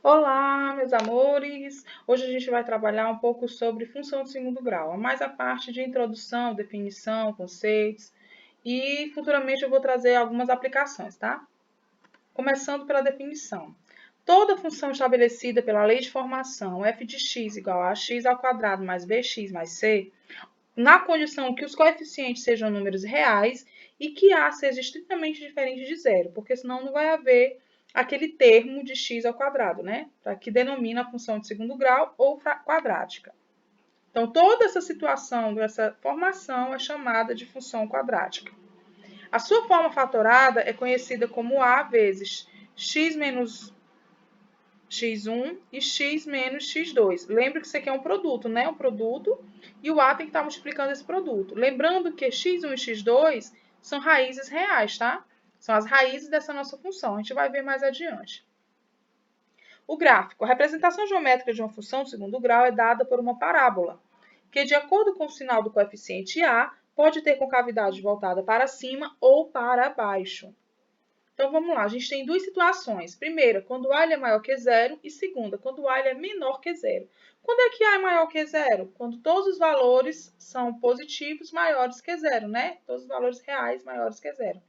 Olá, meus amores! Hoje a gente vai trabalhar um pouco sobre função de segundo grau, mais a parte de introdução, definição, conceitos e futuramente eu vou trazer algumas aplicações, tá? Começando pela definição. Toda função estabelecida pela lei de formação f de x igual a x ao quadrado mais bx mais c, na condição que os coeficientes sejam números reais e que A seja estritamente diferente de zero, porque senão não vai haver aquele termo de x ao quadrado, né? Que denomina a função de segundo grau ou quadrática. Então, toda essa situação dessa formação é chamada de função quadrática. A sua forma fatorada é conhecida como A vezes x menos x1 e x menos x2. Lembre que isso aqui é um produto, né? Um produto e o A tem que estar multiplicando esse produto. Lembrando que x1 e x2 são raízes reais, tá? São as raízes dessa nossa função. A gente vai ver mais adiante. O gráfico. A representação geométrica de uma função de segundo grau é dada por uma parábola, que, de acordo com o sinal do coeficiente A, pode ter concavidade voltada para cima ou para baixo. Então, vamos lá. A gente tem duas situações. Primeira, quando A é maior que zero. E segunda, quando A é menor que zero. Quando é que A é maior que zero? Quando todos os valores são positivos maiores que zero, né? Todos os valores reais maiores que zero.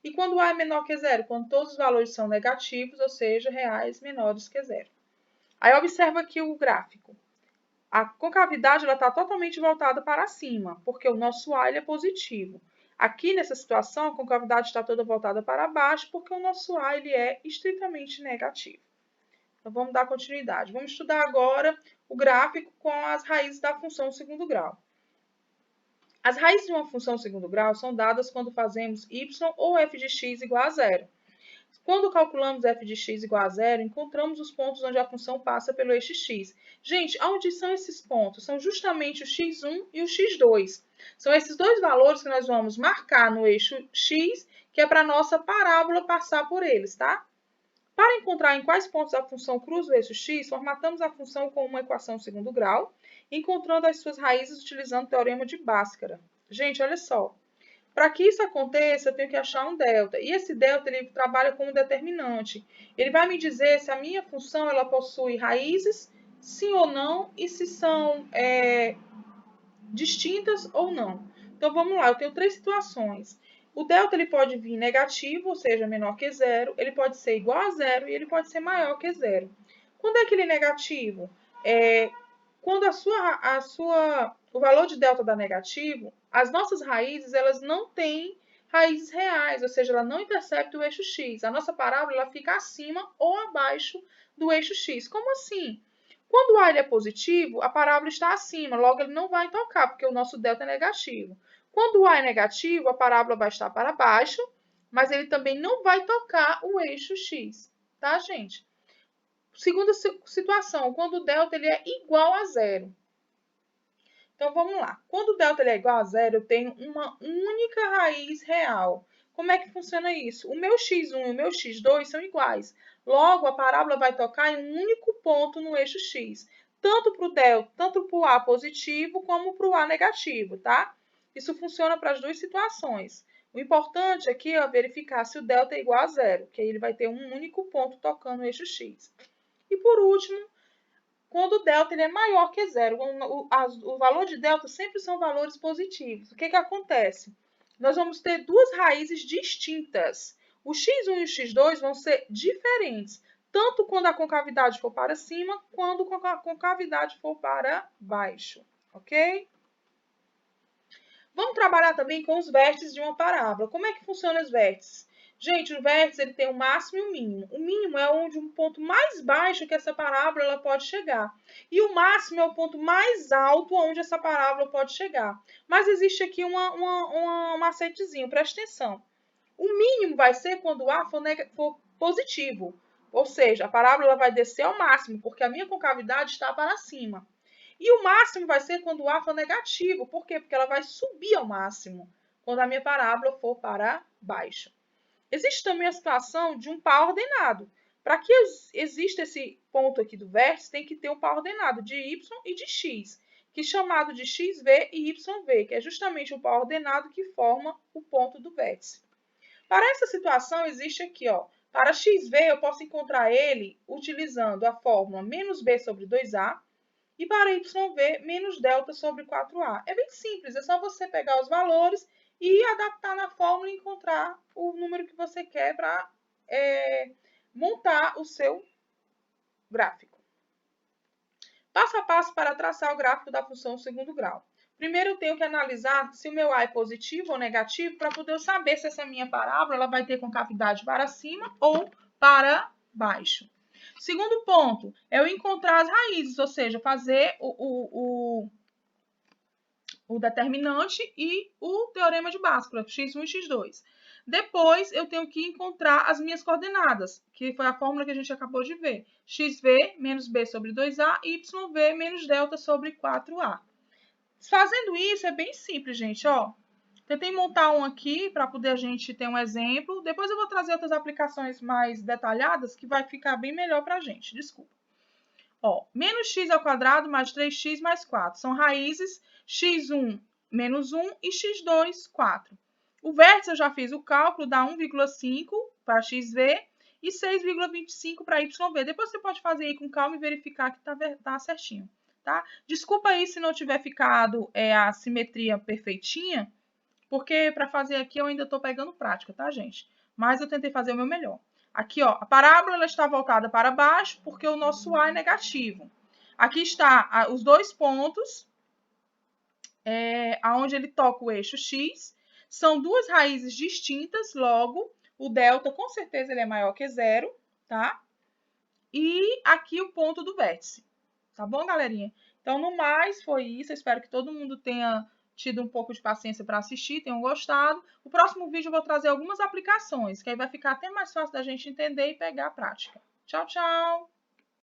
E quando A é menor que zero? Quando todos os valores são negativos, ou seja, reais menores que zero. Aí, observa aqui o gráfico. A concavidade está totalmente voltada para cima, porque o nosso A é positivo. Aqui, nessa situação, a concavidade está toda voltada para baixo, porque o nosso A ele é estritamente negativo. Então, vamos dar continuidade. Vamos estudar agora o gráfico com as raízes da função segundo grau. As raízes de uma função segundo grau são dadas quando fazemos y ou f de x igual a zero. Quando calculamos f de x igual a zero, encontramos os pontos onde a função passa pelo eixo x. Gente, onde são esses pontos? São justamente o x1 e o x2. São esses dois valores que nós vamos marcar no eixo x, que é para a nossa parábola passar por eles, tá? Para encontrar em quais pontos a função cruza o eixo x, formatamos a função com uma equação segundo grau, encontrando as suas raízes utilizando o teorema de Bhaskara. Gente, olha só. Para que isso aconteça, eu tenho que achar um delta. E esse delta ele trabalha como determinante. Ele vai me dizer se a minha função ela possui raízes, sim ou não, e se são distintas ou não. Então vamos lá, eu tenho três situações. O delta ele pode vir negativo, ou seja, menor que zero, ele pode ser igual a zero e ele pode ser maior que zero. Quando é que ele é negativo? Quando o valor de delta dá negativo, as nossas raízes elas não têm raízes reais, ou seja, ela não intercepta o eixo x. A nossa parábola ela fica acima ou abaixo do eixo x. Como assim? Quando o A é positivo, a parábola está acima, logo ele não vai tocar, porque o nosso delta é negativo. Quando o A é negativo, a parábola vai estar para baixo, mas ele também não vai tocar o eixo x, tá, gente? Segunda situação, quando o delta ele é igual a zero. Então, vamos lá. Quando o delta é igual a zero, eu tenho uma única raiz real. Como é que funciona isso? O meu x1 e o meu x2 são iguais. Logo, a parábola vai tocar em um único ponto no eixo x. Tanto para o delta, tanto para o A positivo, como para o A negativo, tá? Isso funciona para as duas situações. O importante aqui é verificar se o delta é igual a zero, que aí ele vai ter um único ponto tocando no eixo x. E por último, quando o delta ele é maior que zero. O valor de delta sempre são valores positivos. O que acontece? Nós vamos ter duas raízes distintas. O x1 e o x2 vão ser diferentes, tanto quando a concavidade for para cima, quanto quando a concavidade for para baixo, ok? Vamos trabalhar também com os vértices de uma parábola. Como é que funcionam os vértices? Gente, o vértice ele tem o máximo e o mínimo. O mínimo é onde um ponto mais baixo que essa parábola ela pode chegar. E o máximo é o ponto mais alto onde essa parábola pode chegar. Mas existe aqui um macetezinho, presta atenção. O mínimo vai ser quando o A for positivo. Ou seja, a parábola vai descer ao máximo, porque a minha concavidade está para cima. E o máximo vai ser quando o A for negativo. Por quê? Porque ela vai subir ao máximo quando a minha parábola for para baixo. Existe também a situação de um par ordenado. Para que exista esse ponto aqui do vértice, tem que ter um par ordenado de y e de x, que é chamado de xv e yv, que é justamente o par ordenado que forma o ponto do vértice. Para essa situação, existe aqui, ó, Para xv, eu posso encontrar ele utilizando a fórmula menos b sobre 2a, e para yv, menos delta sobre 4a. É bem simples, é só você pegar os valores e adaptar na fórmula e encontrar o número que você quer para montar o seu gráfico. Passo a passo para traçar o gráfico da função segundo grau. Primeiro, eu tenho que analisar se o meu A é positivo ou negativo para poder saber se essa minha parábola ela vai ter concavidade para cima ou para baixo. Segundo ponto, é eu encontrar as raízes, ou seja, fazer o determinante e o teorema de Bhaskara, x1 e x2. Depois, eu tenho que encontrar as minhas coordenadas, que foi a fórmula que a gente acabou de ver. xv menos b sobre 2a e yv menos delta sobre 4a. Fazendo isso, é bem simples, gente, ó. Tentei montar um aqui para poder a gente ter um exemplo. Depois eu vou trazer outras aplicações mais detalhadas que vai ficar bem melhor para a gente. Desculpa. Ó, menos x ao quadrado mais 3x mais 4. São raízes x1 menos 1 e x2, 4. O vértice eu já fiz o cálculo, dá 1,5 para xv e 6,25 para yv. Depois você pode fazer aí com calma e verificar que tá certinho. Tá? Desculpa aí se não tiver ficado a simetria perfeitinha, porque para fazer aqui eu ainda estou pegando prática, tá, gente? Mas eu tentei fazer o meu melhor. Aqui, ó, a parábola ela está voltada para baixo porque o nosso A é negativo. Aqui está os dois pontos, aonde ele toca o eixo X. São duas raízes distintas, logo, o delta com certeza ele é maior que zero, tá? E aqui o ponto do vértice. Tá bom, galerinha? Então, no mais, foi isso. Eu espero que todo mundo tenha tido um pouco de paciência para assistir, tenham gostado. O próximo vídeo eu vou trazer algumas aplicações, que aí vai ficar até mais fácil da gente entender e pegar a prática. Tchau, tchau!